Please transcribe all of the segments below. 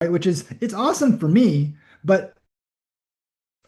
Which is it's awesome for me, but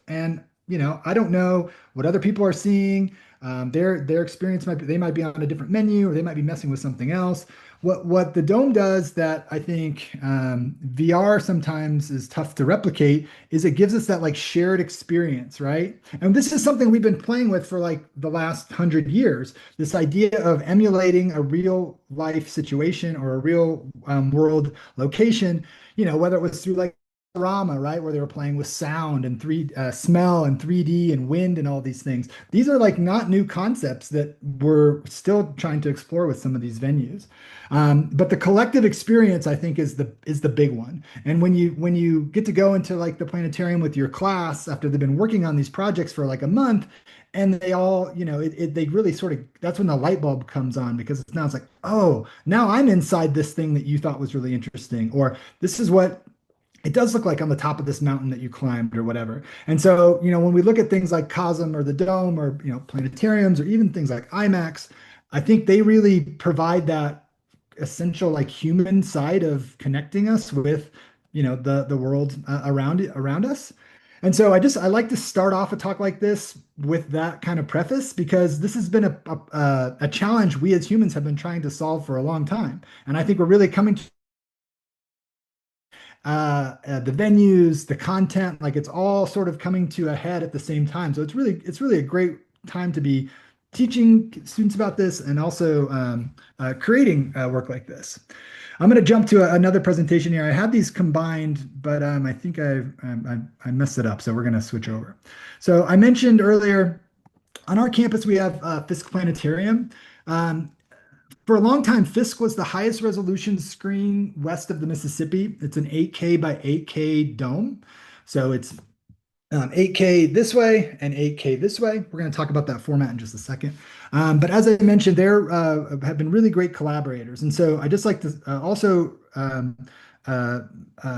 and I don't know what other people are seeing. Their experience might be they might be on a different menu or they might be messing with something else. What the dome does that I think VR sometimes is tough to replicate is it gives us that like shared experience, right? And this is something we've been playing with for like the last 100 years. This idea of emulating a real life situation or a real world location, whether it was through like Rama, right, where they were playing with sound and three smell and 3D and wind and all these things. These are like not new concepts that we're still trying to explore with some of these venues. But the collective experience, I think, is the big one. And when you get to go into like the planetarium with your class after they've been working on these projects for like a month, and they all, they really sort of that's when the light bulb comes on because now it's like, oh, now I'm inside this thing that you thought was really interesting, or this is what it does look like on the top of this mountain that you climbed or whatever. And so, when we look at things like Cosm or the Dome or, planetariums or even things like IMAX, I think they really provide that essential like human side of connecting us with, the world around us. And so I like to start off a talk like this with that kind of preface because this has been a challenge we as humans have been trying to solve for a long time. And I think we're really coming to the venues, the content, like it's all sort of coming to a head at the same time. So it's really a great time to be teaching students about this and also creating work like this. I'm going to jump to another presentation here. I had these combined, but I think I messed it up. So we're going to switch over. So I mentioned earlier on our campus, we have Fisk Planetarium. Um, for a long time, Fisk was the highest resolution screen west of the Mississippi. It's an 8K by 8K dome. So it's 8K this way and 8K this way. We're going to talk about that format in just a second. But as I mentioned, they have been really great collaborators. And so I just like to also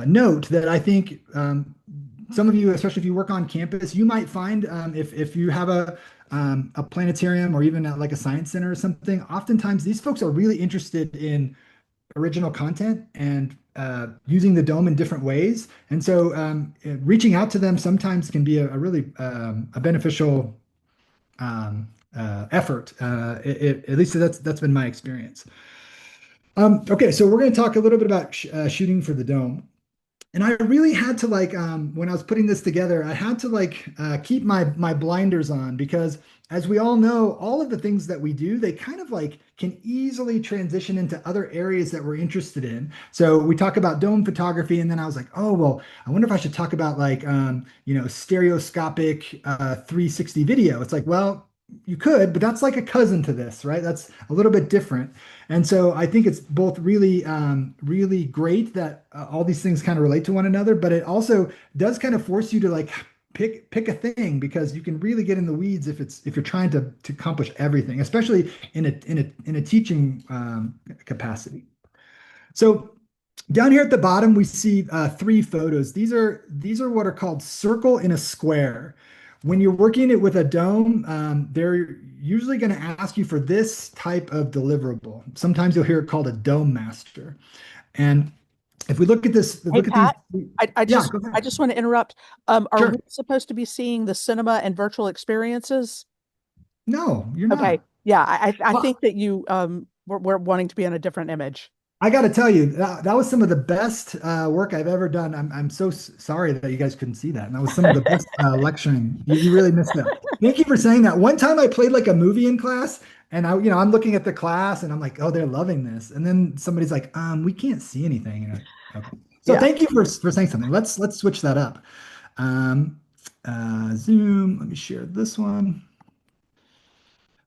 note that I think some of you, especially if you work on campus, you might find if you have a planetarium or even at like a science center or something, oftentimes these folks are really interested in original content and using the dome in different ways. And so reaching out to them sometimes can be a really a beneficial effort. At least that's been my experience. Okay, so we're going to talk a little bit about shooting for the dome. And I really had to like when I was putting this together, I had to like keep my blinders on because as we all know, all of the things that we do, they kind of like can easily transition into other areas that we're interested in. So we talk about dome photography, and then I was like, oh well, I wonder if I should talk about like stereoscopic 360 video. It's like, well, you could, but that's like a cousin to this, right? That's a little bit different. And so I think it's both really, really great that all these things kind of relate to one another, but it also does kind of force you to like pick a thing because you can really get in the weeds if you're trying to accomplish everything, especially in a teaching capacity. So down here at the bottom, we see three photos. These are what are called circle in a square. When you're working it with a dome, they're usually going to ask you for this type of deliverable. Sometimes you'll hear it called a dome master. And if we look at this, Hey look at these. Pat, I Yeah, just go I ahead. just want to interrupt. Are Sure. we supposed to be seeing the cinema and virtual experiences? No, you're Okay. not. Yeah, I think Well, that you were wanting to be on a different image. I got to tell you, that was some of the best work I've ever done. I'm so sorry that you guys couldn't see that. And that was some of the best lecturing. You really missed that. Thank you for saying that. One time I played like a movie in class, and I'm looking at the class, and I'm like, oh, they're loving this. And then somebody's like, we can't see anything. And okay. So Yeah. thank you for saying something. Let's switch that up. Um, Zoom. Let me share this one.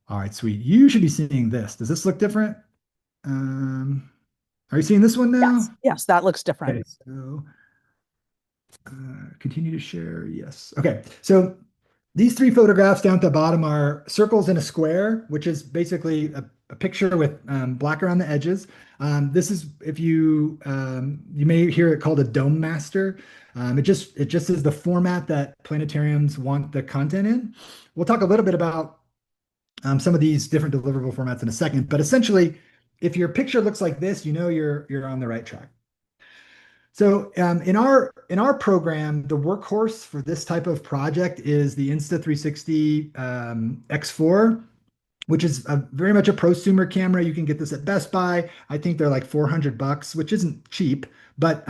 All right, sweet. You should be seeing this. Does this look different? Um, are you seeing this one Yes. now? Yes, that looks different. Okay, so continue to share. Yes. Okay, so these three photographs down at the bottom are circles in a square, which is basically a picture with black around the edges. This is if you may hear it called a dome master. It just is the format that planetariums want the content in. We'll talk a little bit about some of these different deliverable formats in a second, but essentially, if your picture looks like this, you know you're on the right track. So in our program, the workhorse for this type of project is the Insta360 X4, which is very much a prosumer camera. You can get this at Best Buy. I think they're like $400, which isn't cheap, but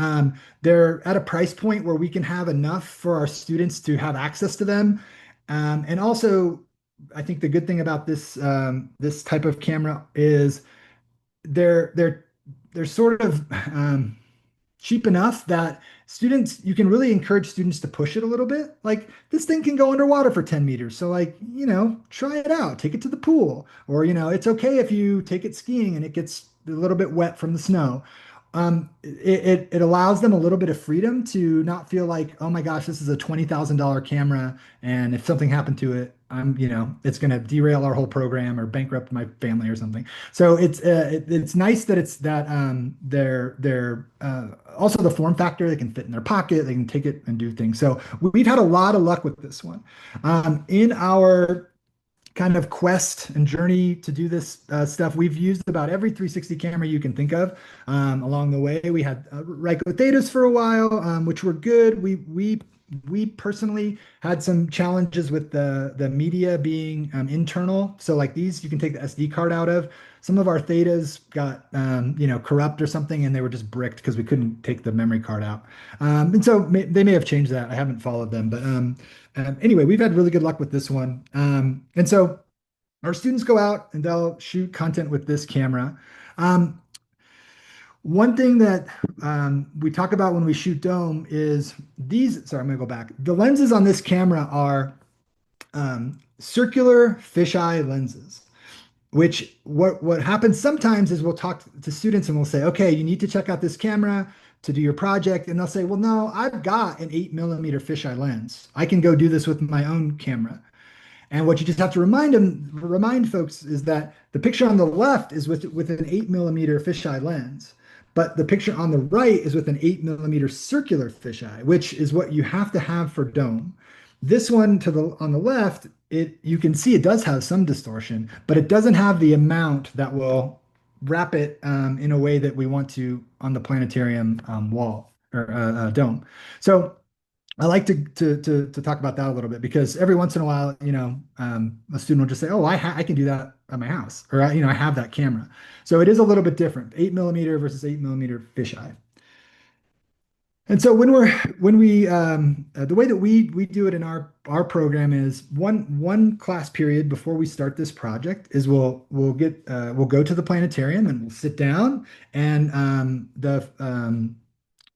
they're at a price point where we can have enough for our students to have access to them. And also, I think the good thing about this type of camera is they're they're they're sort of cheap enough that students, you can really encourage students to push it a little bit. Like this thing can go underwater for 10 meters. So like, try it out, take it to the pool, or, it's okay if you take it skiing and it gets a little bit wet from the snow. It allows them a little bit of freedom to not feel like, oh my gosh, this is a $20,000 camera. And if something happened to it, it's going to derail our whole program or bankrupt my family or something. So it's nice that it's that they're also the form factor. They can fit in their pocket. They can take it and do things. So we've had a lot of luck with this one. In our kind of quest and journey to do this stuff, we've used about every 360 camera you can think of along the way. We had Ryko Thetas for a while, which were good. We personally had some challenges with the media being internal. So like these, you can take the SD card out of. Some of our Thetas got corrupt or something, and they were just bricked because we couldn't take the memory card out. And so they may have changed that. I haven't followed them, but anyway, we've had really good luck with this one. And so our students go out and they'll shoot content with this camera. Um, One thing that we talk about when we shoot dome is these. Sorry, I'm going to go back. The lenses on this camera are circular fisheye lenses. Which what happens sometimes is we'll talk to students and we'll say, okay, you need to check out this camera to do your project, and they'll say, well, no, I've got an 8 millimeter fisheye lens. I can go do this with my own camera. And what you just have to remind folks is that the picture on the left is with an 8 millimeter fisheye lens, but the picture on the right is with an 8 millimeter circular fisheye, which is what you have to have for dome. This one on the left, you can see it does have some distortion, but it doesn't have the amount that will wrap it in a way that we want to on the planetarium wall or dome. So I like to talk about that a little bit because every once in a while, a student will just say, "Oh, I can do that at my house," or I have that camera. So it is a little bit different, 8 millimeter versus 8 millimeter fisheye. And so when we the way that we do it in our program is one class period before we start this project is we'll go to the planetarium and we'll sit down and the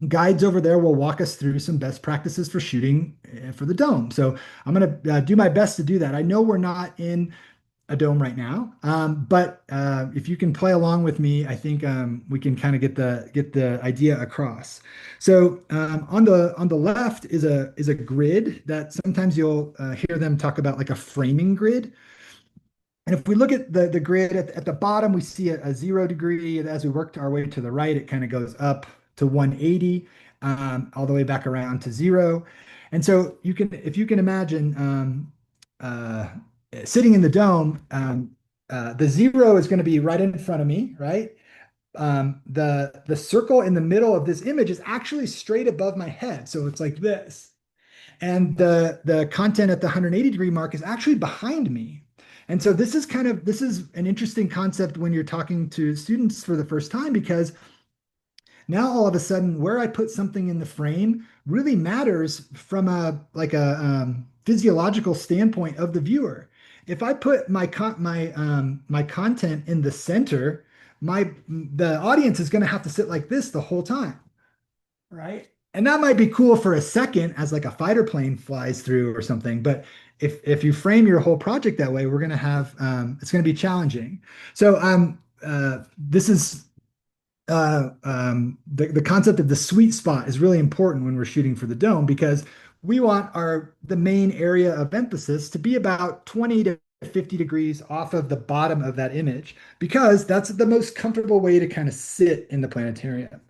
guides over there will walk us through some best practices for shooting for the dome. So I'm going to do my best to do that. I know we're not in a dome right now, but if you can play along with me, I think we can kind of get the idea across. So on the left is a grid that sometimes you'll hear them talk about like a framing grid. And if we look at the grid at the bottom, we see a 0 degree. And as we work our way to the right, it kind of goes up to 180, all the way back around to 0. And so if you can imagine uh, sitting in the dome, the 0 is going to be right in front of me, right? The circle in the middle of this image is actually straight above my head. So it's like this. And the content at the 180-degree mark is actually behind me. And so this is an interesting concept when you're talking to students for the first time because now all of a sudden where I put something in the frame really matters from a physiological standpoint of the viewer. If I put my content in the center, the audience is going to have to sit like this the whole time, right? And that might be cool for a second as like a fighter plane flies through or something. But if you frame your whole project that way, we're going to have it's going to be challenging. So this is the concept of the sweet spot is really important when we're shooting for the dome because we want the main area of emphasis to be about 20 to 50 degrees off of the bottom of that image because that's the most comfortable way to kind of sit in the planetarium.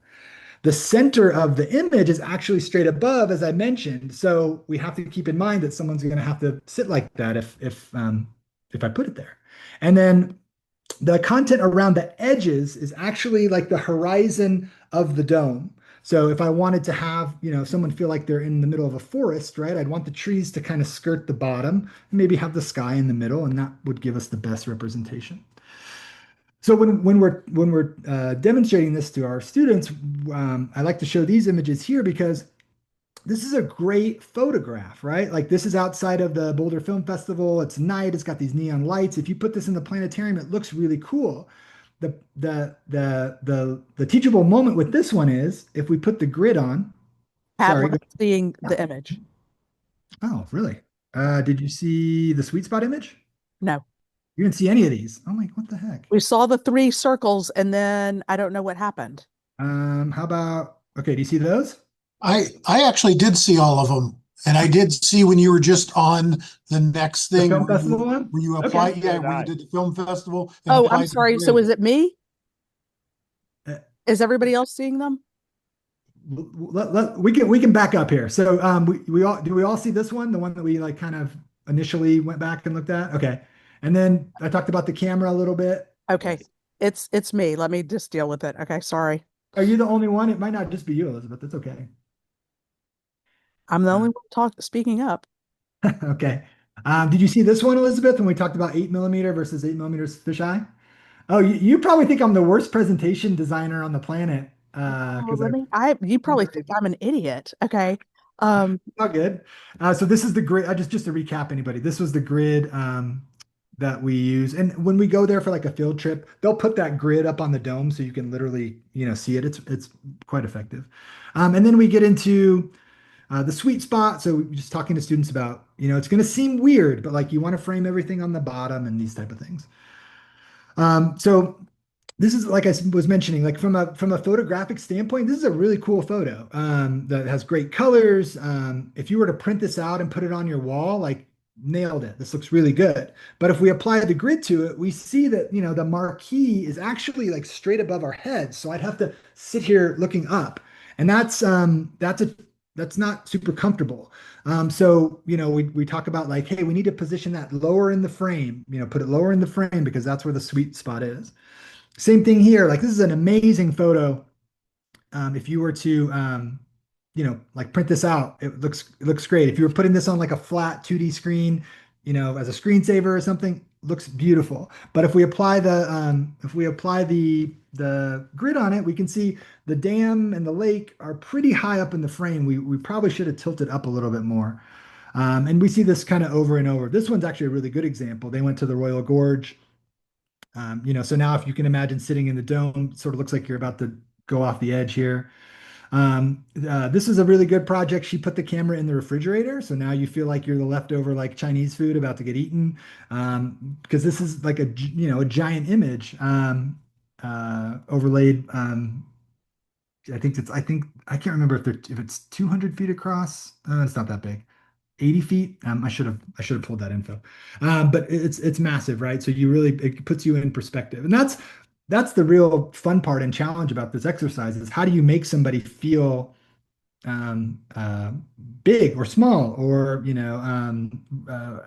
The center of the image is actually straight above, as I mentioned. So we have to keep in mind that someone's going to have to sit like that if I put it there. And then the content around the edges is actually like the horizon of the dome. So if I wanted to have, someone feel like they're in the middle of a forest, right? I'd want the trees to kind of skirt the bottom, maybe have the sky in the middle, and that would give us the best representation. So when we're demonstrating this to our students, I like to show these images here because this is a great photograph, right? Like this is outside of the Boulder Film Festival. It's night. It's got these neon lights. If you put this in the planetarium, it looks really cool. The teachable moment with this one is if we put the grid on. Have Sorry. one seeing Yeah. the image. Oh, really? Did you see the sweet spot image? No. You didn't see any of these. I'm like, what the heck? We saw the three circles and then I don't know what happened. How about okay? Do you see those? I actually did see all of them, and I did see when you were just on the next The thing film festival one? when you Okay. apply, So yeah, did when you I. did the film festival and Oh, I'm applied the sorry. So is grid. it me? Uh, Is everybody else seeing them? we can back up here. So we all see this one, the one that we like kind of initially went back and looked at. Okay. And then I talked about the camera a little bit. Okay. It's me. Let me just deal with it. Okay, sorry. Are you the only one? It might not just be you, Elizabeth. That's okay. I'm the Uh, only one speaking up. okay. Did you see this one, Elizabeth, when we talked about 8 millimeter versus 8 millimeters fisheye? Oh, you probably think I'm the worst presentation designer on the planet. Oh, Because let me you probably think I'm an idiot. Okay. all good. So this is the grid. Just to recap anybody, this was the grid that we use. And when we go there for like a field trip, they'll put that grid up on the dome so you can literally, see it. It's quite effective. And then we get into the sweet spot. So we're just talking to students about, it's going to seem weird, but like you want to frame everything on the bottom and these type of things. So this is like I was mentioning, like from a photographic standpoint, this is a really cool photo that has great colors. If you were to print this out and put it on your wall, like nailed it. This looks really good. But if we apply the grid to it, we see that the marquee is actually like straight above our heads. So I'd have to sit here looking up, and that's not super comfortable. So we talk about like, hey, we need to position that lower in the frame. Put it lower in the frame because that's where the sweet spot is. Same thing here. Like this is an amazing photo. If you were to, like print this out, it looks great. If you were putting this on like a flat 2D screen, as a screensaver or something, looks beautiful. But if we apply the grid on it, we can see the dam and the lake are pretty high up in the frame. We probably should have tilted up a little bit more. And we see this kind of over and over. This one's actually a really good example. They went to the Royal Gorge. So now if you can imagine sitting in the dome, sort of looks like you're about to go off the edge here. This is a really good project. She put the camera in the refrigerator, so now you feel like you're the leftover like Chinese food about to get eaten. Because this is like a giant image overlaid. I can't remember if it's 200 feet across. It's not that big. 80 feet. I should have pulled that info. But it's massive, right? So it puts you in perspective. And that's the real fun part and challenge about this exercise is how do you make somebody feel um, uh, big or small or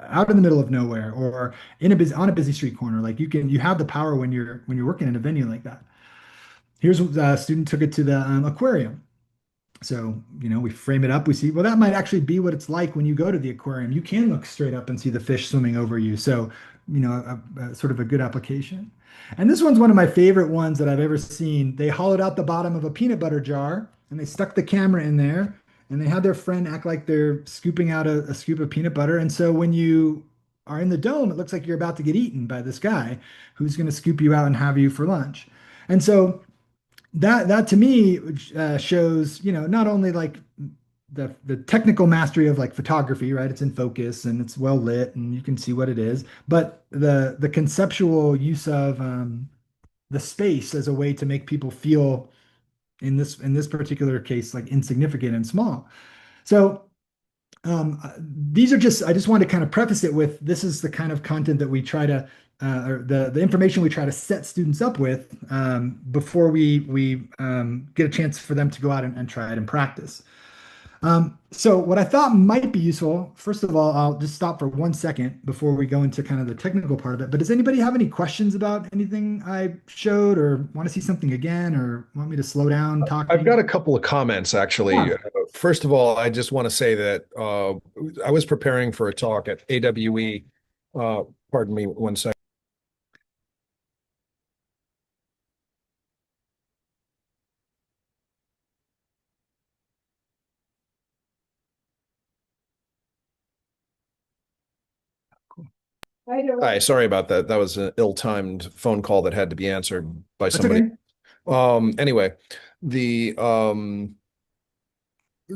out in the middle of nowhere or on a busy street corner. Like you have the power when you're working in a venue like that. Here's a student took it to the aquarium. So, we frame it up. We see, well, that might actually be what it's like when you go to the aquarium. You can look straight up and see the fish swimming over you. So, sort of a good application. And this one's one of my favorite ones that I've ever seen. They hollowed out the bottom of a peanut butter jar and they stuck the camera in there and they had their friend act like they're scooping out a scoop of peanut butter. And so when you are in the dome, it looks like you're about to get eaten by this guy who's going to scoop you out and have you for lunch. And so that to me shows not only like the technical mastery of like photography, right? It's in focus and it's well lit and you can see what it is, but the conceptual use of the space as a way to make people feel in this particular case like insignificant and small. So these are I just want to kind of preface it with this is the kind of content that we try to, or the information we try to set students up with before we get a chance for them to go out and try it and practice. So what I thought might be useful, first of all, I'll just stop for 1 second before we go into kind of the technical part of it. But does anybody have any questions about anything I showed or want to see something again or want me to slow down I've got talking? a couple of comments actually. Yeah. First of all, I just want to say that I was preparing for a talk at AWE. Uh, pardon me 1 second. Cool. Hi, sorry about that. That was an ill-timed phone call that had to be answered by That's somebody. okay. Anyway, the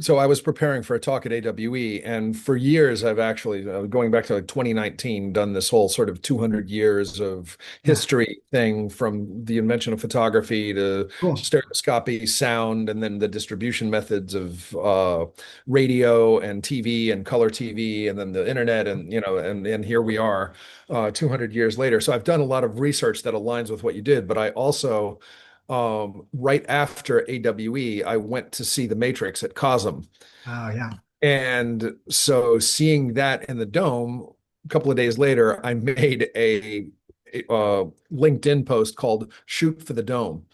so I was preparing for a talk at AWE, and for years I've actually, going back to like 2019, done this whole sort of 200 years of Yeah. history thing from the invention of photography to Cool. stereoscopy, sound, and then the distribution methods of radio and TV and color TV, and then the internet, and and here we are, 200 years later. So I've done a lot of research that aligns with what you did, but I also right after AWE, I went to see The Matrix at COSM. Oh, yeah. And so seeing that in the dome, a couple of days later, I made a LinkedIn post called Shoot for the Dome,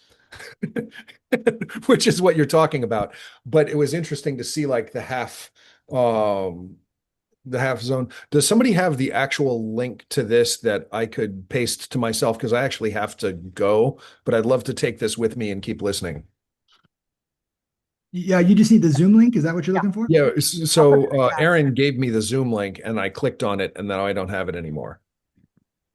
which is what you're talking about. But it was interesting to see like um, the half zone. Does somebody have the actual link to this that I could paste to myself? Because I actually have to go, but I'd love to take this with me and keep listening. Yeah, you just need the Zoom link. Is that what you're Yeah, looking for? Yeah, I'll put it so in the chat. Aaron gave me the Zoom link and I clicked on it and now I don't have it anymore.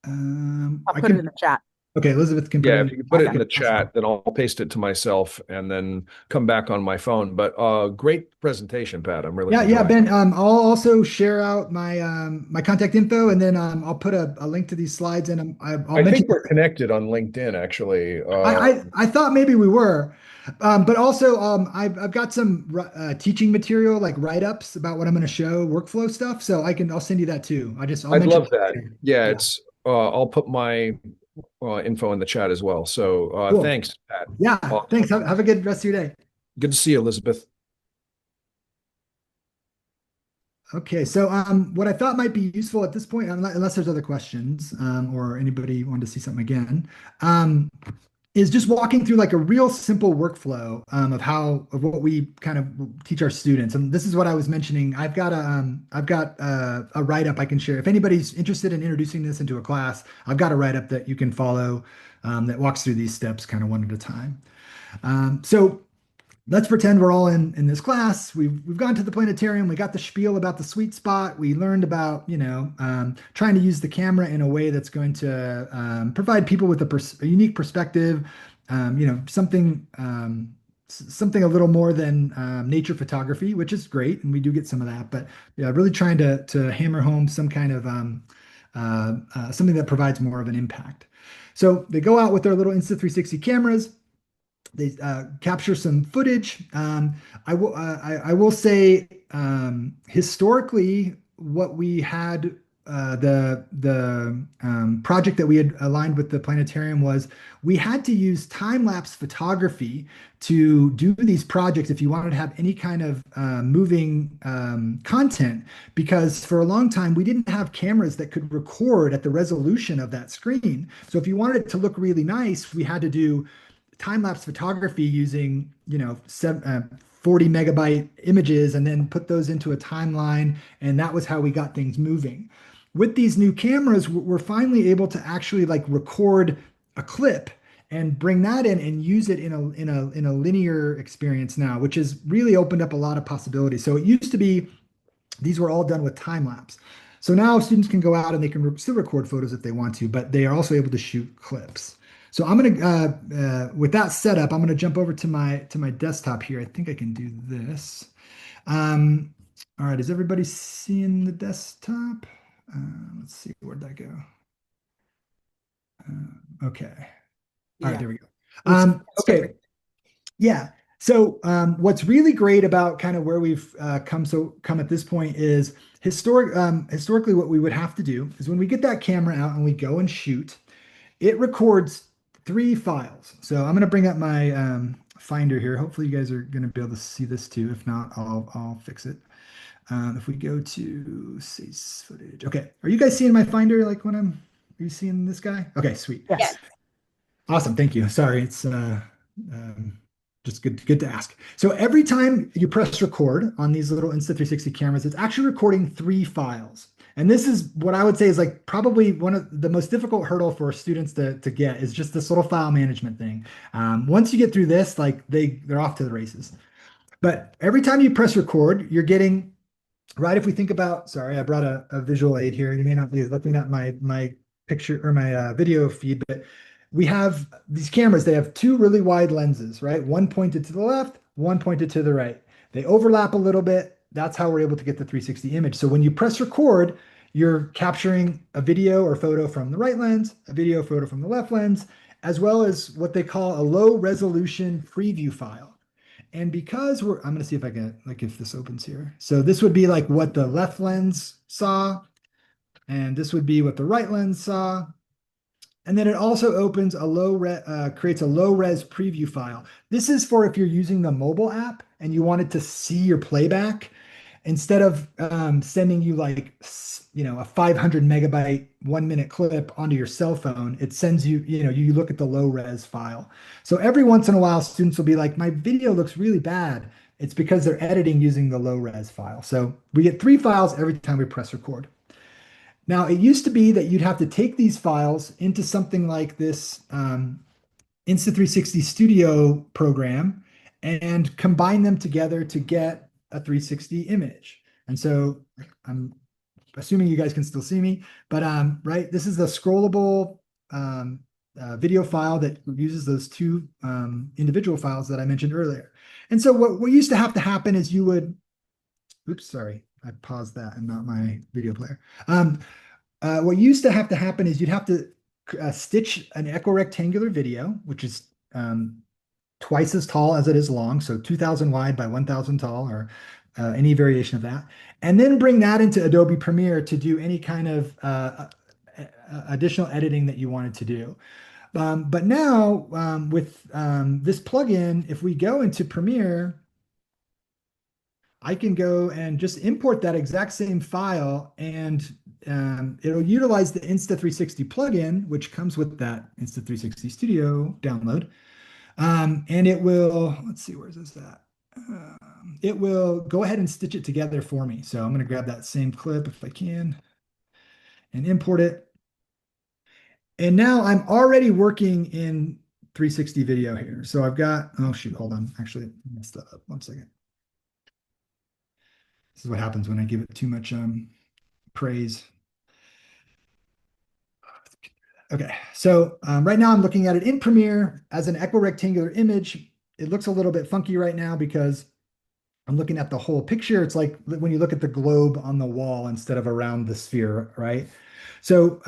I'll I put it can. in the chat. Okay, Elizabeth can put it Yeah, in if the you could put it chat. in Okay. the Awesome. chat, then I'll paste it to myself and then come back on my phone. But great presentation, Pat. I'm really Yeah, yeah, enjoying it. Ben. I'll also share out my contact info, and then I'll put a link to these slides, and I'll I mention. think we're connected on LinkedIn, actually. I thought maybe we were, but also I've got some teaching material like write-ups about what I'm going to show, workflow stuff. So I'll send you that too. I'll I'd mention. love that. Yeah, Yeah, it's I'll put my info in the chat as well. So cool. thanks, Pat. Yeah, Awesome. thanks. Have a good rest of your day. Good to see you, Elizabeth. Okay, so what I thought might be useful at this point, unless there's other questions or anybody wanted to see something again, um, is just walking through like a real simple workflow of what we kind of teach our students. And this is what I was mentioning. I've got a write up I can share. If anybody's interested in introducing this into a class, I've got a write up that you can follow that walks through these steps kind of one at a time. So let's pretend we're all in this class. We've gone to the planetarium. We got the spiel about the sweet spot. We learned about trying to use the camera in a way that's going to provide people with a unique perspective. Something a little more than nature photography, which is great, and we do get some of that. But yeah, really trying to hammer home some kind of something that provides more of an impact. So they go out with their little Insta360 cameras. They capture some footage. I will say historically, what we had the project that we had aligned with the planetarium was we had to use time lapse photography to do these projects if you wanted to have any kind of moving content, because for a long time we didn't have cameras that could record at the resolution of that screen. So if you wanted it to look really nice, we had to do time-lapse photography using 40 megabyte images and then put those into a timeline, and that was how we got things moving. With these new cameras, we're finally able to actually like record a clip and bring that in and use it in a linear experience now, which has really opened up a lot of possibilities. So it used to be these were all done with time lapse. So now students can go out and they can still record photos if they want to, but they are also able to shoot clips. So I'm gonna, with that setup, I'm gonna jump over to my desktop here. I think I can do this. Um, all right, is everybody seeing the desktop? Let's see, where'd that go? Okay. All right, Yeah. there we go. It's Okay, yeah. So what's really great about kind of where we've come at this point is historically what we would have to do is when we get that camera out and we go and shoot, it records three files. So I'm going to bring up Finder here. Hopefully you guys are going to be able to see this too. If not, I'll fix it. If we go to see footage. Okay. Are you guys seeing my Finder like when are you seeing this guy? Okay, sweet. Yes. Awesome. Thank you. Sorry. It's um, just good to ask. So every time you press record on these little Insta360 cameras, it's actually recording 3 files. And this is what I would say is like probably one of the most difficult hurdle for students to get is just this little file management thing. Once you get through this, like they're off to the races. But every time you press record, you're getting, right? If we think about, sorry, I brought a visual aid here. You may not be looking at my picture or my video feed, but we have these cameras. They have 2 really wide lenses, right? One pointed to the left, one pointed to the right. They overlap a little bit. That's how we're able to get the 360 image. So when you press record, you're capturing a video or photo from the right lens, a video photo from the left lens, as well as what they call a low resolution preview file. And because I'm going to see if I can, like, if this opens here. So this would be like what the left lens saw, and this would be what the right lens saw. And then it also opens creates a low res preview file. This is for if you're using the mobile app and you wanted to see your playback instead of sending you like, a 500 megabyte 1 minute clip onto your cell phone. It sends you, you look at the low res file. So every once in a while, students will be like, my video looks really bad. It's because they're editing using the low res file. So we get 3 files every time we press record. Now, it used to be that you'd have to take these files into something like this Insta360 Studio program and combine them together to get a 360 image. And so I'm assuming you guys can still see me, but right, this is the scrollable video file that uses those 2 individual files that I mentioned earlier. And so what used to have to happen is you would, oops, sorry, I paused that and not my video player. What used to have to happen is you'd have to stitch an equirectangular video, which is twice as tall as it is long, so 2,000 wide by 1,000 tall, or any variation of that, and then bring that into Adobe Premiere to do any kind of additional editing that you wanted to do. But now with this plugin, if we go into Premiere, I can go and just import that exact same file, and it'll utilize the Insta360 plugin, which comes with that Insta360 Studio download. And it will, let's see, where's this at? It will go ahead and stitch it together for me. So I'm going to grab that same clip if I can and import it. And now I'm already working in 360 video here. So I've got, oh shoot, hold on. Actually, I messed that up. 1 second. This is what happens when I give it too much praise. Okay, so right now I'm looking at it in Premiere as an equirectangular image. It looks a little bit funky right now because I'm looking at the whole picture. It's like when you look at the globe on the wall instead of around the sphere, right? So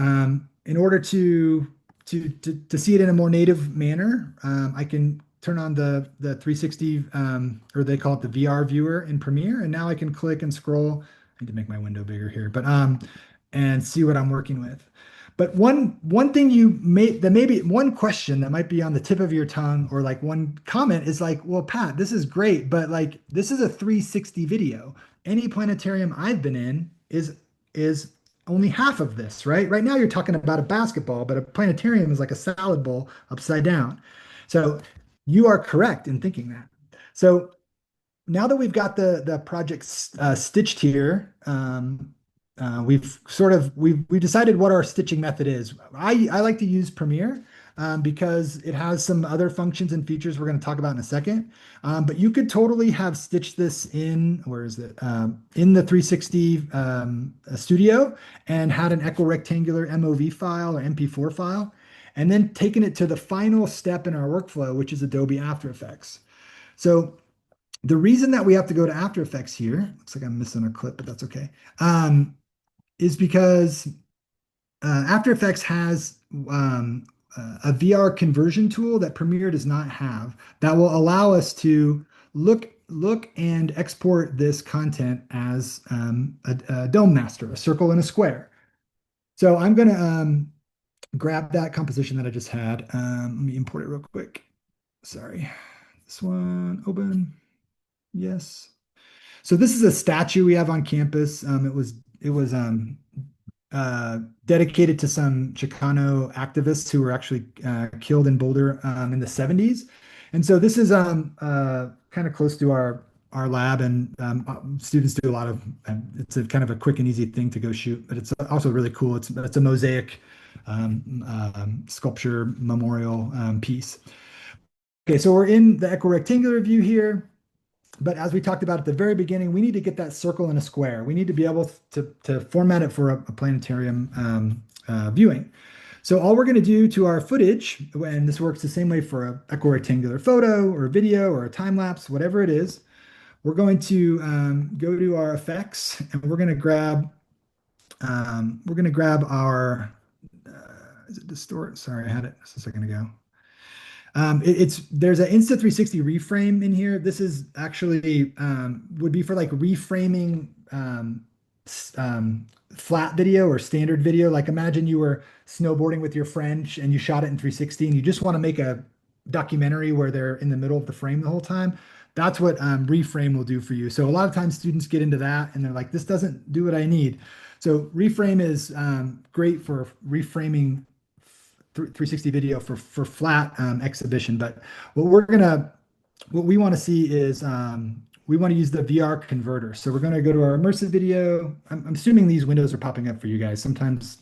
in order to see it in a more native manner, I can turn on the 360, or they call it the VR viewer in Premiere, and now I can click and scroll. I need to make my window bigger here, but and see what I'm working with. But one thing maybe one question that might be on the tip of your tongue, or like one comment is like, well, Pat, this is great, but like this is a 360 video. Any planetarium I've been in is only half of this, right? Right now you're talking about a basketball, but a planetarium is like a salad bowl upside down. So you are correct in thinking that. So now that we've got the project stitched here, we've decided what our stitching method is. I like to use Premiere because it has some other functions and features we're going to talk about in a second. But you could totally have stitched this in, where is it? In the 360 Studio, and had an equirectangular MOV file or MP4 file, and then taken it to the final step in our workflow, which is Adobe After Effects. So the reason that we have to go to After Effects here, looks like I'm missing a clip, but that's okay, is because After Effects has a VR conversion tool that Premiere does not have that will allow us to look and export this content as a dome master, a circle and a square. So I'm going to grab that composition that I just had. Let me import it real quick. Sorry, this one open? Yes. So this is a statue we have on campus. It was dedicated to some Chicano activists who were actually killed in Boulder in the 70s. And so this is kind of close to our lab, and students do a lot of. It's a kind of a quick and easy thing to go shoot, but it's also really cool. It's a mosaic sculpture memorial piece. Okay, so we're in the equirectangular view here. But as we talked about at the very beginning, we need to get that circle and a square. We need to be able to format it for a planetarium viewing. So all we're going to do to our footage, and this works the same way for a equirectangular photo or video or a time lapse, whatever it is, we're going to go to our effects, and we're going to grab our is it distort? Sorry, I had it just a second ago. There's an Insta360 reframe in here. This is actually would be for like reframing flat video or standard video. Like imagine you were snowboarding with your friend and you shot it in 360 and you just want to make a documentary where they're in the middle of the frame the whole time. That's what reframe will do for you. So a lot of times students get into that and they're like, this doesn't do what I need. So reframe is great for reframing 360 video for flat exhibition. But what we want to see is we want to use the VR converter. So we're going to go to our immersive video. I'm assuming these windows are popping up for you guys. Sometimes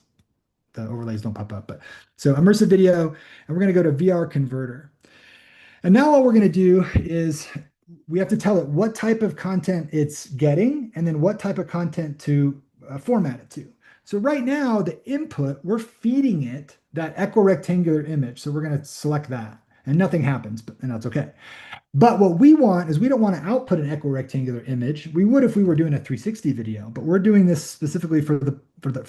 the overlays don't pop up, but so immersive video, and we're going to go to VR converter. And now all we're going to do is we have to tell it what type of content it's getting and then what type of content to format it to. So right now, the input, we're feeding it that equirectangular image. So we're going to select that and nothing happens, and that's okay. But what we want is we don't want to output an equirectangular image. We would if we were doing a 360 video, but we're doing this specifically for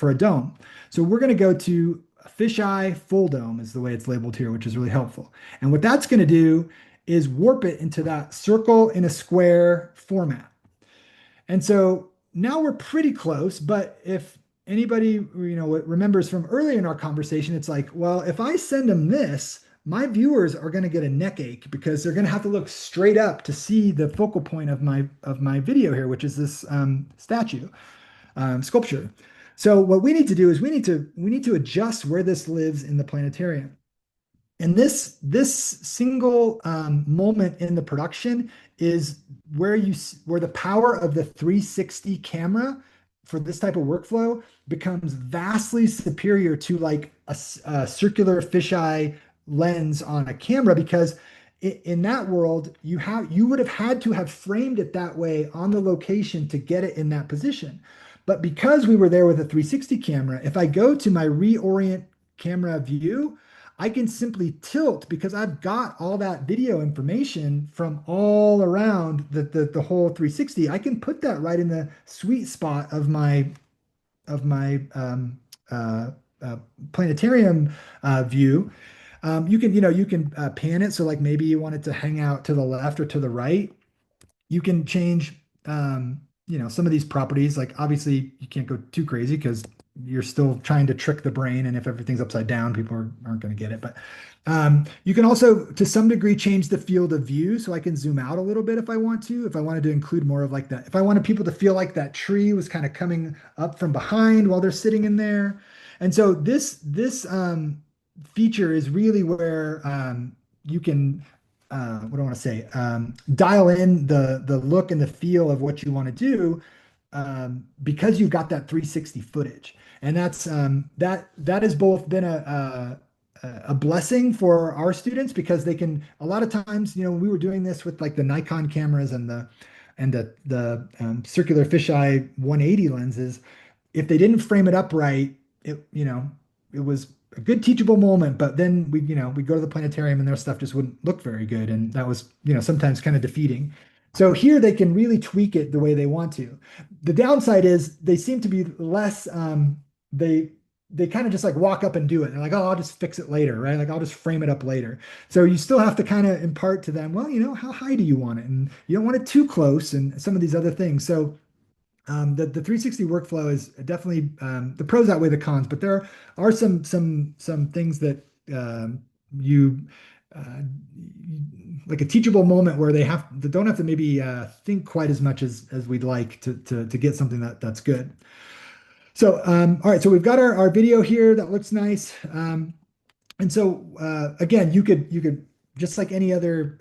a dome. So we're going to go to fisheye full dome is the way it's labeled here, which is really helpful. And what that's going to do is warp it into that circle in a square format. And so now we're pretty close, but if anybody remembers from earlier in our conversation, it's like, well, if I send them this, my viewers are going to get a neck ache because they're going to have to look straight up to see the focal point of my video here, which is this statue sculpture. So what we need to do is we need to adjust where this lives in the planetarium. And this single moment in the production is where the power of the 360 camera for this type of workflow becomes vastly superior to like a circular fisheye lens on a camera, because in that world you would have had to have framed it that way on the location to get it in that position. But because we were there with a 360 camera, if I go to my reorient camera view, I can simply tilt because I've got all that video information from all around the whole 360. I can put that right in the sweet spot of my planetarium view. You can pan it. So like maybe you want it to hang out to the left or to the right. You can change some of these properties. Like obviously you can't go too crazy because you're still trying to trick the brain, and if everything's upside down, people aren't going to get it. But you can also, to some degree, change the field of view. So I can zoom out a little bit if I want to. If I wanted to include more of like that, if I wanted people to feel like that tree was kind of coming up from behind while they're sitting in there. And so this feature is really where you can what do I want to say? Dial in the look and the feel of what you want to do because you've got that 360 footage. And that's that has both been a blessing for our students because they can, a lot of times, when we were doing this with like the Nikon cameras and the circular fisheye 180 lenses, if they didn't frame it up right, it was a good teachable moment, but then we go to the planetarium and their stuff just wouldn't look very good. And that was, sometimes kind of defeating. So here they can really tweak it the way they want to. The downside is they seem to be less, they kind of just like walk up and do it. They're like, oh, I'll just fix it later, right? Like I'll just frame it up later. So you still have to kind of impart to them, well, how high do you want it? And you don't want it too close and some of these other things. So the 360 workflow is definitely the pros outweigh the cons, but there are some things that you uh, like a teachable moment where they don't have to maybe think quite as much as we'd like to get something that's good. So all right, so we've got our video here that looks nice. And so again, you could just like any other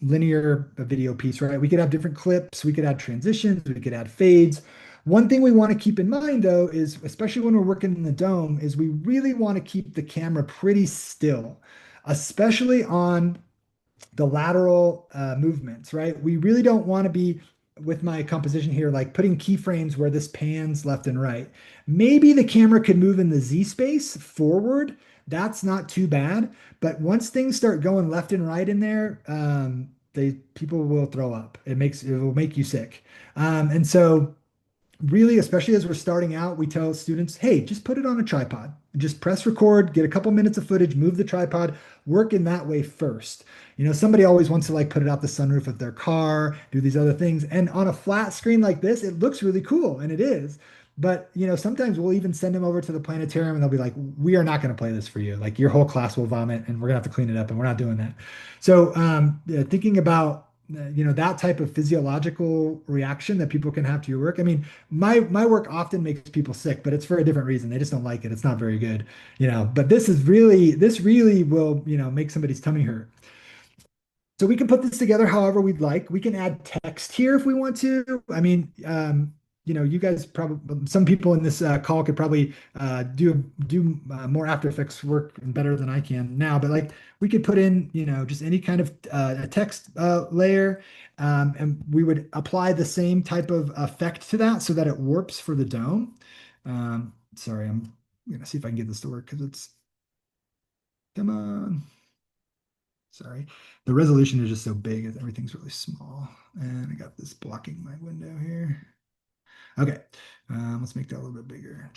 linear video piece, right? We could have different clips, we could add transitions, we could add fades. One thing we want to keep in mind though is, especially when we're working in the dome, is we really want to keep the camera pretty still, especially on the lateral movements, right? We really don't want to be, with my composition here, like putting keyframes where this pans left and right. Maybe the camera could move in the Z space forward. That's not too bad. But once things start going left and right in there, people will throw up. It will make you sick. And so really, especially as we're starting out, we tell students, hey, just put it on a tripod. Just press record, get a couple minutes of footage, move the tripod, work in that way first. Somebody always wants to like put it out the sunroof of their car, do these other things. And on a flat screen like this, it looks really cool, and it is. But sometimes we'll even send them over to the planetarium and they'll be like, we are not going to play this for you. Like your whole class will vomit and we're gonna have to clean it up, and we're not doing that. So yeah, thinking about that type of physiological reaction that people can have to your work. I mean, my work often makes people sick, but it's for a different reason. They just don't like it. It's not very good, but this really will, make somebody's tummy hurt. So we can put this together however we'd like. We can add text here if we want to. I mean, you guys probably, some people in this call could probably do more After Effects work better than I can now. But like, we could put in, just any kind of a text layer, and we would apply the same type of effect to that so that it warps for the dome. Sorry, I'm gonna see if I can get this to work because come on. Sorry. The resolution is just so big, everything's really small. And I got this blocking my window here. Okay, let's make that a little bit bigger.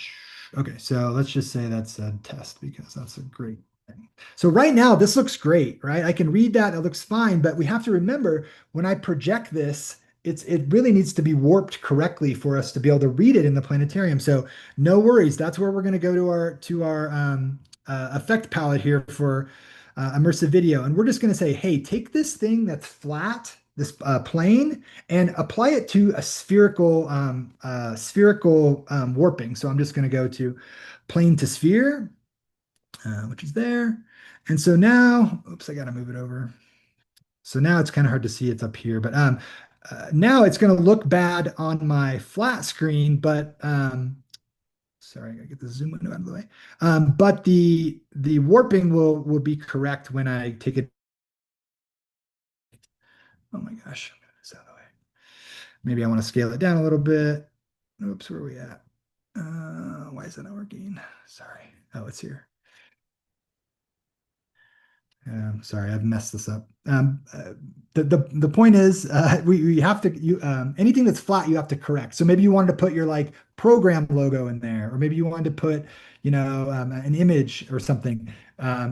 Okay, so let's just say that's a test because that's a great thing. So right now, this looks great, right? I can read that, it looks fine, but we have to remember when I project this, it really needs to be warped correctly for us to be able to read it in the planetarium. So no worries, that's where we're going to go to our effect palette here for immersive video. And we're just going to say, hey, take this thing that's flat, this plane, and apply it to a spherical warping. So I'm just going to go to plane to sphere, which is there. And so now, oops, I got to move it over. So now it's kind of hard to see, it's up here, but now it's going to look bad on my flat screen, but sorry, I gotta get the zoom window out of the way. But the warping will be correct when I take it. Oh my gosh, I'm gonna move this out of the way. Maybe I want to scale it down a little bit. Oops, where are we at? Why is that not working? Sorry. Oh, it's here. Sorry, I've messed this up. The point is, we have to anything that's flat you have to correct. So maybe you wanted to put your like program logo in there, or maybe you wanted to put an image or something.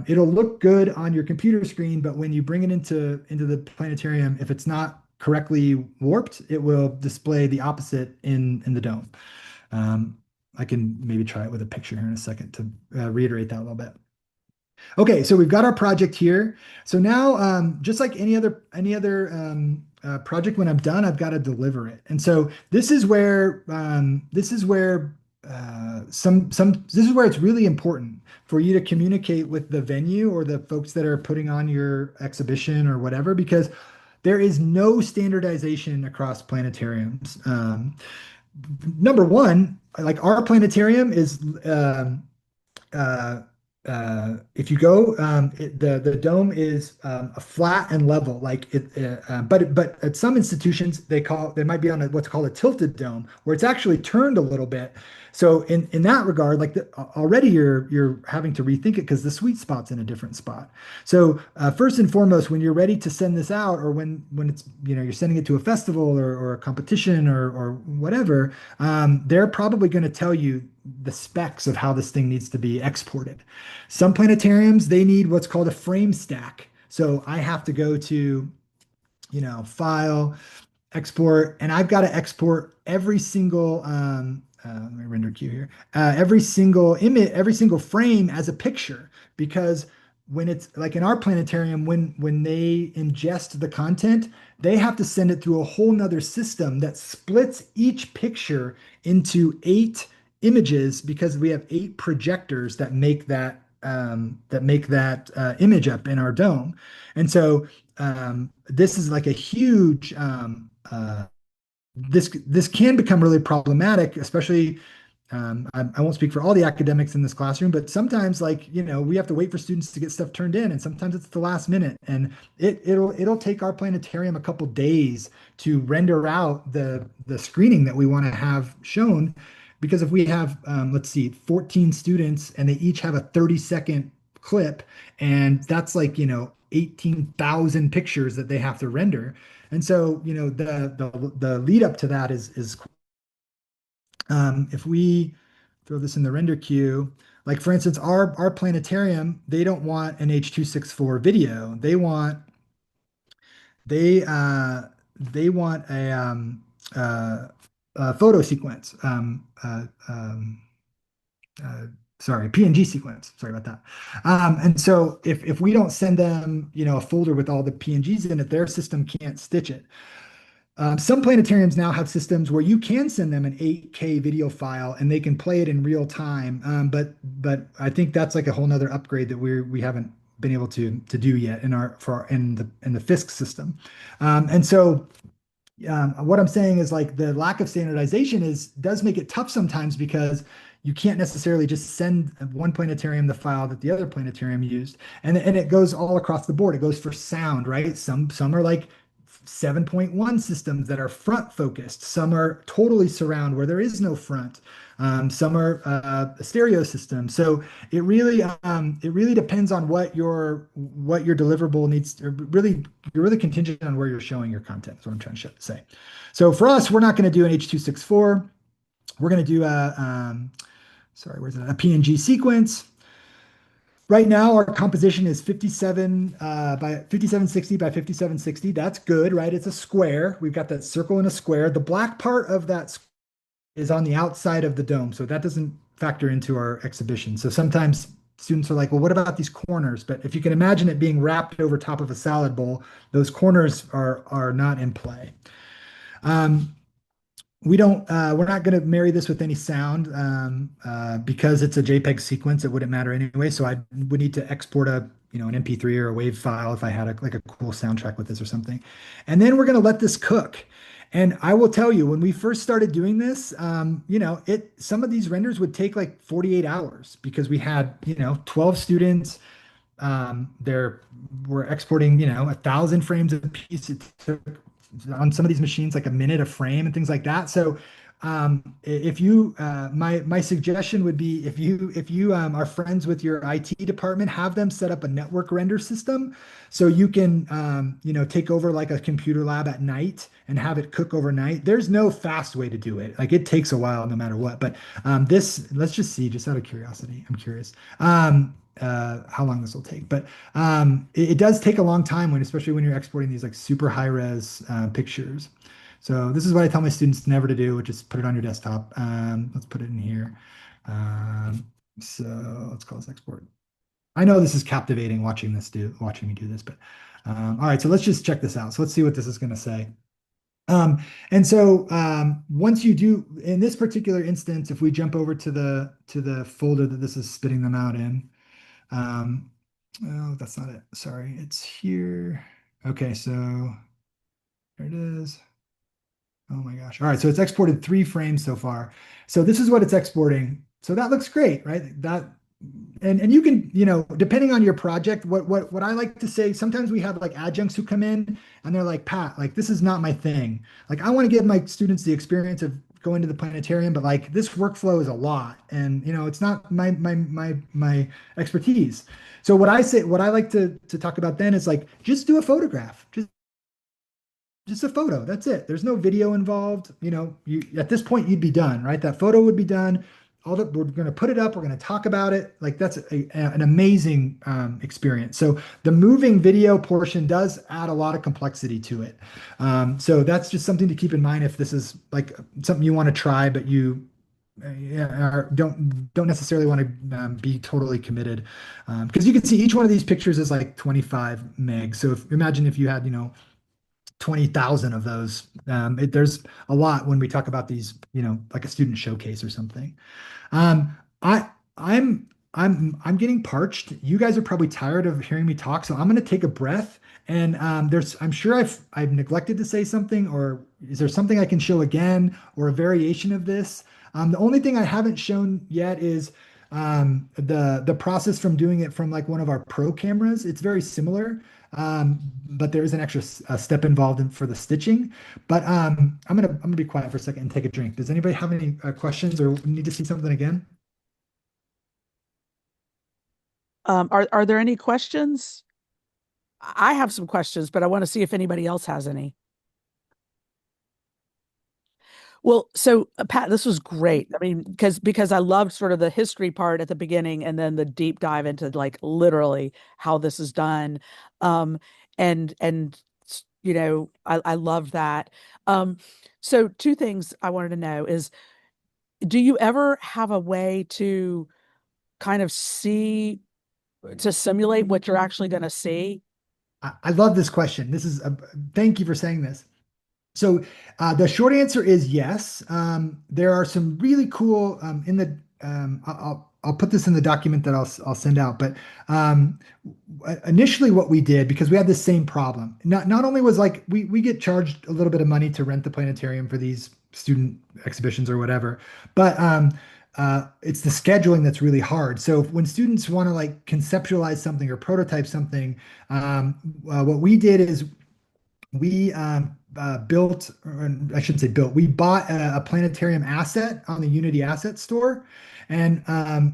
It'll look good on your computer screen, but when you bring it into the planetarium, if it's not correctly warped, it will display the opposite in the dome. I can maybe try it with a picture here in a second to reiterate that a little bit. Okay, so we've got our project here. So now, just like any other project, when I'm done, I've got to deliver it. And so this is where this is where it's really important for you to communicate with the venue or the folks that are putting on your exhibition or whatever, because there is no standardization across planetariums. Number one, like our planetarium is if you go, the dome is a flat and level, like it. But at some institutions they might be on what's called a tilted dome, where it's actually turned a little bit. So in that regard, like already you're having to rethink it because the sweet spot's in a different spot. So first and foremost, when you're ready to send this out, or when it's you're sending it to a festival or a competition or whatever, they're probably going to tell you the specs of how this thing needs to be exported. Some planetariums, they need what's called a frame stack. So I have to go to, file, export, and I've got to export every single, let me render queue here, every single image, every single frame as a picture, because when it's like in our planetarium, when they ingest the content, they have to send it through a whole nother system that splits each picture into 8 images because we have 8 projectors that make that image up in our dome. And so this is like a huge this can become really problematic, especially I won't speak for all the academics in this classroom, but sometimes like, we have to wait for students to get stuff turned in, and sometimes it's the last minute, and it'll take our planetarium a couple days to render out the screening that we want to have shown. Because if we have, let's see, 14 students and they each have a 30-second clip, and that's like, 18,000 pictures that they have to render. And so, the lead up to that is if we throw this in the render queue, like for instance, our planetarium, they don't want an H.264 video. They want a photo sequence. Uh, Sorry, PNG sequence. Sorry about that. And so if we don't send them, a folder with all the PNGs in it, their system can't stitch it. Some planetariums now have systems where you can send them an 8K video file and they can play it in real time. But I think that's like a whole nother upgrade that we haven't been able to do yet in the FISC system. And so what I'm saying is like the lack of standardization does make it tough sometimes because you can't necessarily just send one planetarium the file that the other planetarium used, and it goes all across the board. It goes for sound, right? Some are like 7.1 systems that are front focused. Some are totally surround where there is no front. Some are a stereo system. So it really depends on what your deliverable needs. You're really contingent on where you're showing your content. Is what I'm trying to say. So for us, we're not going to do an H.264. We're going to do a PNG sequence. Right now, our composition is 57 by 5760 by 5760. That's good, right? It's a square. We've got that circle and a square. The black part of that is on the outside of the dome, so that doesn't factor into our exhibition. So sometimes students are like, well, what about these corners? But if you can imagine it being wrapped over top of a salad bowl, those corners are not in play. We're not going to marry this with any sound because it's a JPEG sequence. It wouldn't matter anyway. So I would need to export an MP3 or a WAV file if I had like a cool soundtrack with this or something. And then we're going to let this cook. And I will tell you, when we first started doing this, some of these renders would take like 48 hours because we had, 12 students. We're exporting, 1,000 frames a piece. It took on some of these machines like a minute a frame and things like that. So if you my suggestion would be if you are friends with your IT department, have them set up a network render system so you can take over like a computer lab at night and have it cook overnight. There's no fast way to do it. Like it takes a while no matter what. But let's just see, just out of curiosity. I'm curious. How long this will take, but it does take a long time especially when you're exporting these like super high res pictures. So this is what I tell my students never to do, which is put it on your desktop. Let's put it in here. So let's call this export. I know this is captivating watching me do this, but all right, so let's just check this out. So let's see what this is going to say. And so once you do, in this particular instance, if we jump over to the folder that this is spitting them out in, oh, that's not it. Sorry, it's here. Okay, so there it is. Oh my gosh. All right, so it's exported 3 frames so far. So this is what it's exporting. So that looks great, right? And you can, depending on your project, what I like to say, sometimes we have like adjuncts who come in and they're like, Pat, like this is not my thing. Like I want to give my students the experience of going to the planetarium, but like this workflow is a lot and it's not my expertise. So what I like to talk about then is like just do a photograph. Just a photo. That's it. There's no video involved. You at this point you'd be done, right? That photo would be done. We're going to put it up. We're going to talk about it. Like that's an amazing experience. So the moving video portion does add a lot of complexity to it. So that's just something to keep in mind if this is like something you want to try, but you yeah, don't necessarily want to be totally committed, because you can see each one of these pictures is like 25 meg. So imagine if you had, 20,000 of those. There's a lot when we talk about these, like a student showcase or something. Um, I I'm getting parched. You guys are probably tired of hearing me talk, so I'm going to take a breath. And I'm sure I've neglected to say something, or is there something I can show again, or a variation of this? The only thing I haven't shown yet is the process from doing it from like one of our pro cameras. It's very similar, but there is an extra step involved for the stitching. But I'm gonna be quiet for a second and take a drink. Does anybody have any questions or need to see something again? Are there any questions? I have some questions, but I want to see if anybody else has any. Well, so Pat, this was great. I mean, because I loved sort of the history part at the beginning and then the deep dive into like literally how this is done. Um, and I love that. Um, so two things I wanted to know is, do you ever have a way to kind of see to simulate what you're actually going to see? I love this question. Thank you for saying this. So the short answer is yes. There are some really cool in the I'll put this in the document that I'll send out. But um, initially, what we did, because we had the same problem. Not only was like we get charged a little bit of money to rent the planetarium for these student exhibitions or whatever, but it's the scheduling that's really hard. So when students want to like conceptualize something or prototype something, what we did is we built, or I shouldn't say built, we bought a planetarium asset on the Unity Asset Store. And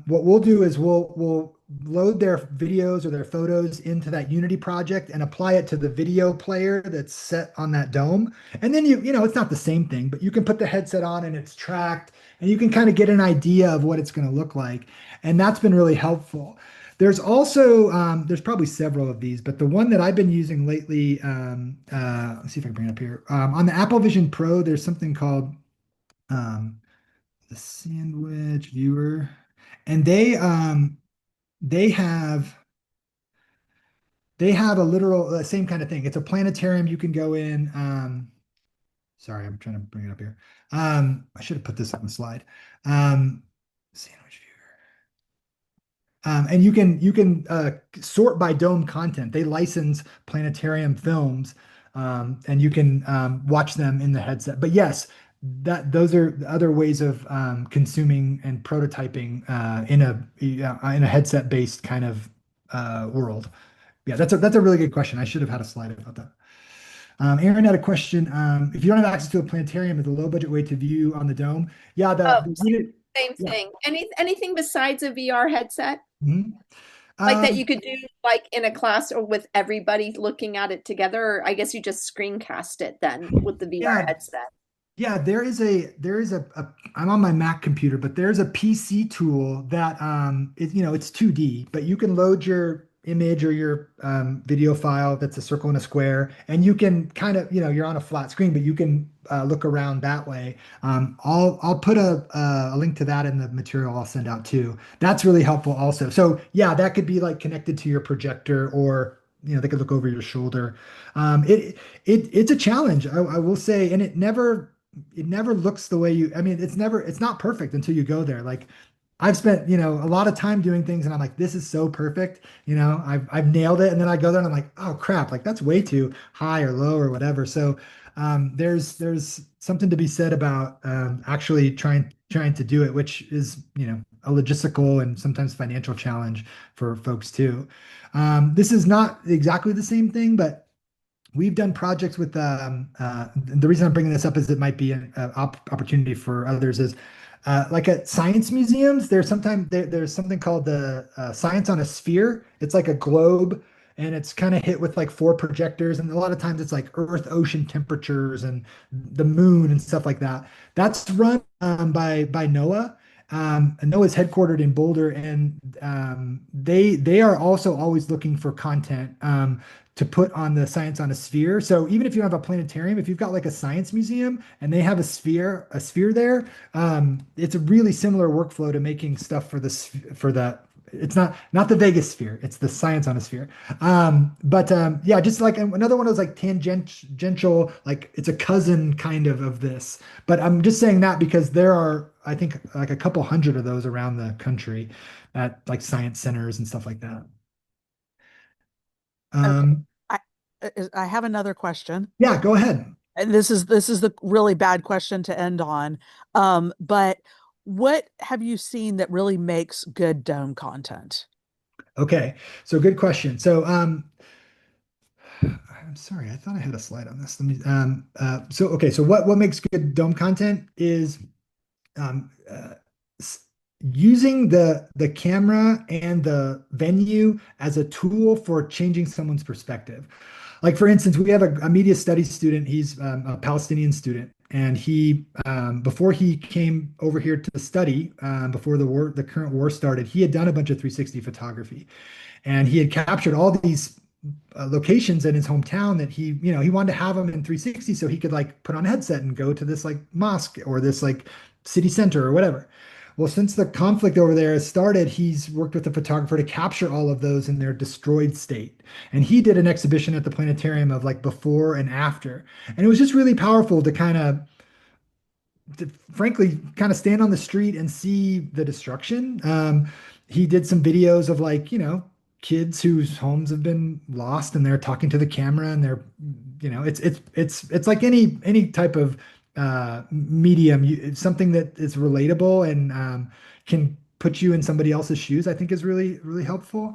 what we'll do is we'll load their videos or their photos into that Unity project and apply it to the video player that's set on that dome. And then it's not the same thing, but you can put the headset on and it's tracked and you can kind of get an idea of what it's going to look like. And that's been really helpful. There's also there's probably several of these, but the one that I've been using lately, let's see if I can bring it up here. On the Apple Vision Pro, there's something called um, the Sandwich Viewer, and they have they have a literal same kind of thing. It's a planetarium you can go in. Sorry, I'm trying to bring it up here. I should have put this on the slide. Sandwich Viewer. And you can sort by dome content. They license planetarium films, and you can watch them in the headset. But yes, those are other ways of consuming and prototyping in a headset based kind of world. Yeah, that's a really good question. I should have had a slide about that. Aaron had a question. If you don't have access to a planetarium, is a low budget way to view on the dome? Yeah, Oh, the unit. same Yeah. thing. Anything besides a VR headset? Mhm. Like that Um, you could do like in a class or with everybody looking at it together, or I guess you just screencast it then with the VR yeah, headset. Yeah, I'm on my Mac computer, but there's a PC tool that it's 2D, but you can load your image or your video file that's a circle and a square, and you can kind of, you're on a flat screen, but you can look around that way. I'll put a link to that in the material I'll send out too. That's really helpful also. So yeah, that could be like connected to your projector, or they could look over your shoulder. It's a challenge, I will say, and it never looks the way I mean, it's not perfect until you go there. Like I've spent, a lot of time doing things and I'm like, this is so perfect. I've nailed it. And then I go there and I'm like, oh crap, like that's way too high or low or whatever. So there's something to be said about actually trying to do it, which is, a logistical and sometimes financial challenge for folks too. This is not exactly the same thing, but we've done projects with the reason I'm bringing this up is it might be an opportunity for others is like at science museums, there's something called the science on a sphere. It's like a globe and it's kind of hit with like four projectors. And a lot of times it's like earth ocean temperatures and the moon and stuff like that. That's run by NOAA. NOAA's headquartered in Boulder, and they are also always looking for content to put on the Science on a Sphere. So even if you don't have a planetarium, if you've got like a science museum and they have a sphere there, it's a really similar workflow to making stuff for for the. It's not the Vegas sphere, it's the Science on a Sphere. But yeah, just like another one of those like tangential, like it's a cousin kind of this. But I'm just saying that because there are, I think, like a couple hundred of those around the country at like science centers and stuff like that. Okay. Um, I I have another question. yeah, go ahead. And this is the really bad question to end on. But what have you seen that really makes good dome content? Okay, so good question. So I'm sorry, I thought I had a slide on this. Let me so okay, so what makes good dome content is um, uh, using the camera and the venue as a tool for changing someone's perspective. Like for instance, we have a media studies student. He's a Palestinian student, and he before he came over here to study, before the current war started, he had done a bunch of 360 photography, and he had captured all these locations in his hometown that he wanted to have them in 360 so he could like put on a headset and go to this like mosque or this like city center or whatever. Well, since the conflict over there has started, he's worked with a photographer to capture all of those in their destroyed state. And he did an exhibition at the planetarium of like before and after. And it was just really powerful to kind of frankly kind of stand on the street and see the destruction. He did some videos of like, kids whose homes have been lost and they're talking to the camera and they're, it's like any type of medium, it's something that is relatable and can put you in somebody else's shoes, I think is really, really helpful.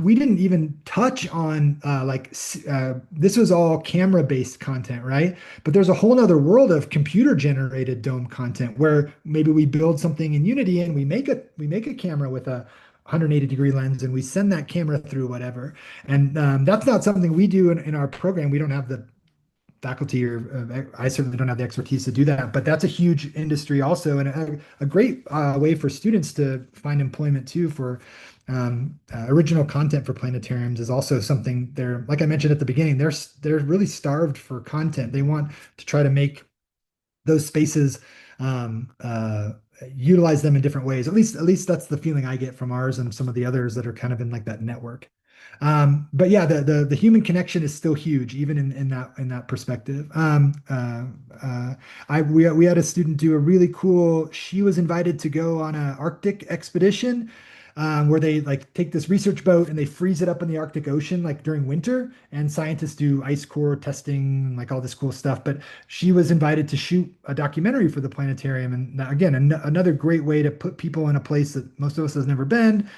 We didn't even touch on this was all camera-based content, right? But there's a whole nother world of computer-generated dome content where maybe we build something in Unity and we make a camera with a 180-degree lens and we send that camera through whatever. And that's not something we do in our program. We don't have the faculty or I certainly don't have the expertise to do that, but that's a huge industry also and a great way for students to find employment too for original content for planetariums is also something they're, like I mentioned at the beginning, they're really starved for content. They want to try to make those spaces um, uh, utilize them in different ways. At least that's the feeling I get from ours and some of the others that are kind of in like that network. But yeah, the human connection is still huge, even in that perspective. We had a student do a really cool. She was invited to go on an Arctic expedition, where they like take this research boat and they freeze it up in the Arctic Ocean like during winter, and scientists do ice core testing and like all this cool stuff. But she was invited to shoot a documentary for the planetarium, and again, another great way to put people in a place that most of us has never been.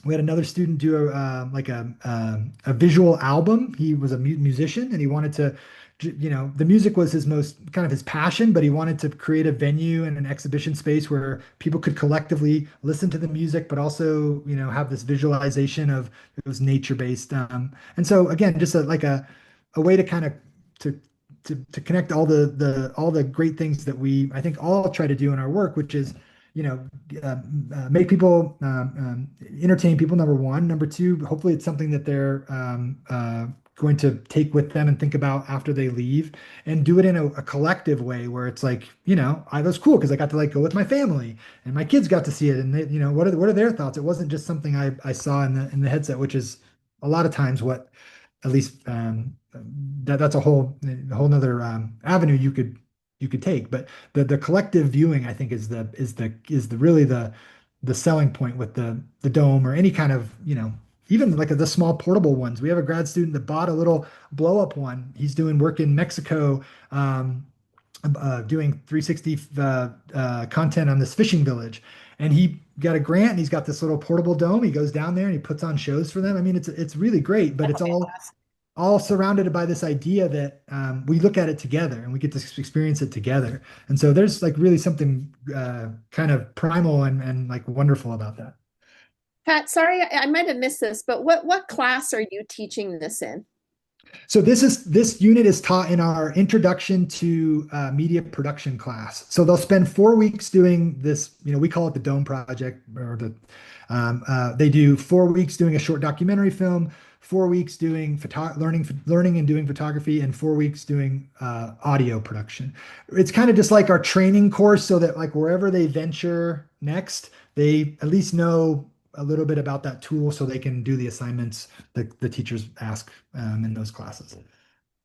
We had another student do a visual album. He was a musician and he wanted to, the music was his most kind of his passion, but he wanted to create a venue and an exhibition space where people could collectively listen to the music, but also, have this visualization of it was nature based. And so again, just a way to kind of to to connect all the great things that we I think all try to do in our work, which is you know, make people entertain people. Number one, number two, hopefully it's something that they're going to take with them and think about after they leave, and do it in a collective way where it's like, I was cool because I got to like go with my family and my kids got to see it, and they, what are their thoughts? It wasn't just something I saw in the headset, which is a lot of times what at least that's a whole nother avenue you could take. But the collective viewing, I think, is the really the selling point with the dome or any kind of, even like the small portable ones. We have a grad student that bought a little blow up one. He's doing work in Mexico, doing 360 content on this fishing village. And he got a grant and he's got this little portable dome. He goes down there and he puts on shows for them. I mean, it's really great, but it's all surrounded by this idea that we look at it together and we get to experience it together. And so there's like really something kind of primal and like wonderful about that. Pat, sorry, I might have missed this, but what class are you teaching this in? So this unit is taught in our introduction to media production class. So they'll spend 4 weeks doing this. We call it the Dome Project, or they do 4 weeks doing a short documentary film, 4 weeks doing learning and doing photography, and 4 weeks doing audio production. It's kind of just like our training course, so that like wherever they venture next, they at least know a little bit about that tool, so they can do the assignments that the teachers ask in those classes.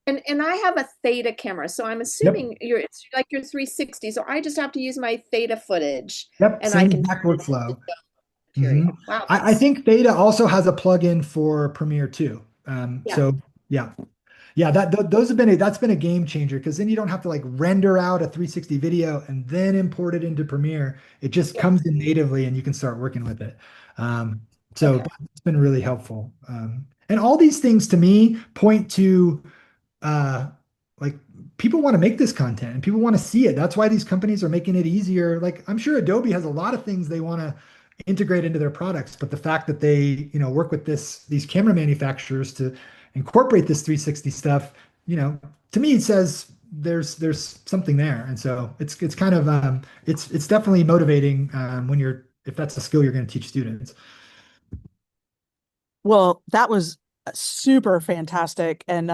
And I have a Theta camera, so I'm Yep. assuming it's like your 360. So I just have to use my Theta footage, Yep. and I Same can exact turn it into workflow. Hmm. material. Wow, I that's think Theta also has a plugin for Premiere too. yeah, So yeah, yeah, those have been that's been a game changer, because then you don't have to like render out a 360 video and then import it into Premiere. It just yeah. comes in natively and you can start working with it. Um, so Okay. it's been really helpful. And all these things to me point to uh like people want to make this content and people want to see it. That's why these companies are making it easier. Like I'm sure Adobe has a lot of things they want to integrate into their products, but the fact that they, work with these camera manufacturers to incorporate this 360 stuff, to me it says there's something there. And so it's kind of it's definitely motivating when you're if that's a skill you're going to teach students. Well, that was super fantastic. And,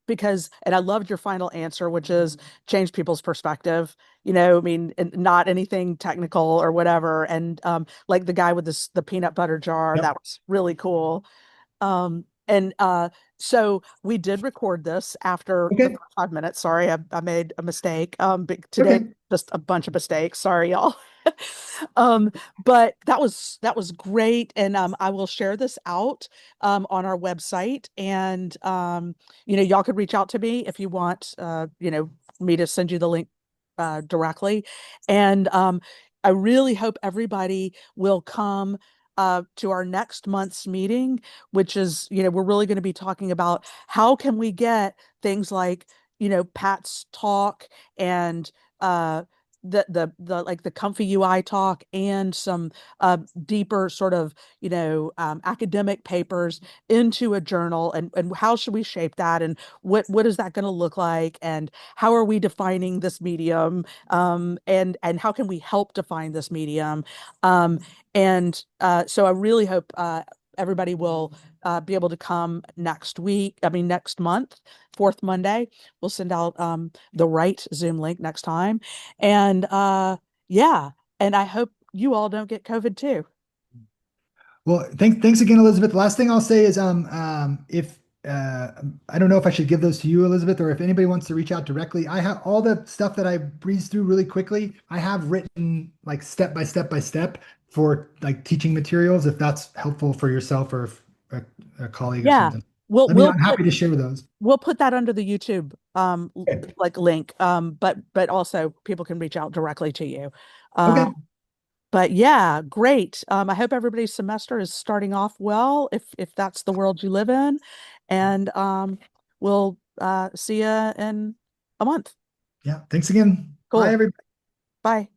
because, and I loved your final answer, which is change people's perspective, I mean, and not anything technical or whatever. And, like the guy with the peanut butter jar, Yep. that was really cool. And so we did record this after the Okay. first 5 minutes. Sorry, I made a mistake. But today, Okay. just a bunch of mistakes. Sorry, y'all. Um, but that was great, and I will share this out on our website, and y'all could reach out to me if you want, me to send you the link directly, and I really hope everybody will come to our next month's meeting, which is, we're really going to be talking about how can we get things like, Pat's talk and uh, the like the comfy UI talk and some deeper sort of, academic papers into a journal, and how should we shape that, and what is that going to look like, and how are we defining this medium, and how can we help define this medium, and so I really hope everybody will be able to come next week. I mean, next month, fourth Monday. We'll send out the right Zoom link next time. And yeah, and I hope you all don't get COVID too. Well, thanks again, Elizabeth. Last thing I'll say is, if I don't know if I should give those to you, Elizabeth, or if anybody wants to reach out directly. I have all the stuff that I breezed through really quickly. I have written like step by step for like teaching materials, if that's helpful for yourself or if a colleague or Yeah, something. we'll Let me know. we'll I'm put happy to share those. we'll put that under the YouTube Okay. like link. But also people can reach out directly to you. Okay. But yeah, great. I hope everybody's semester is starting off well, if that's the world you live in. And we'll see you in a month. Yeah. Thanks again. Bye, Cool. everybody. Bye.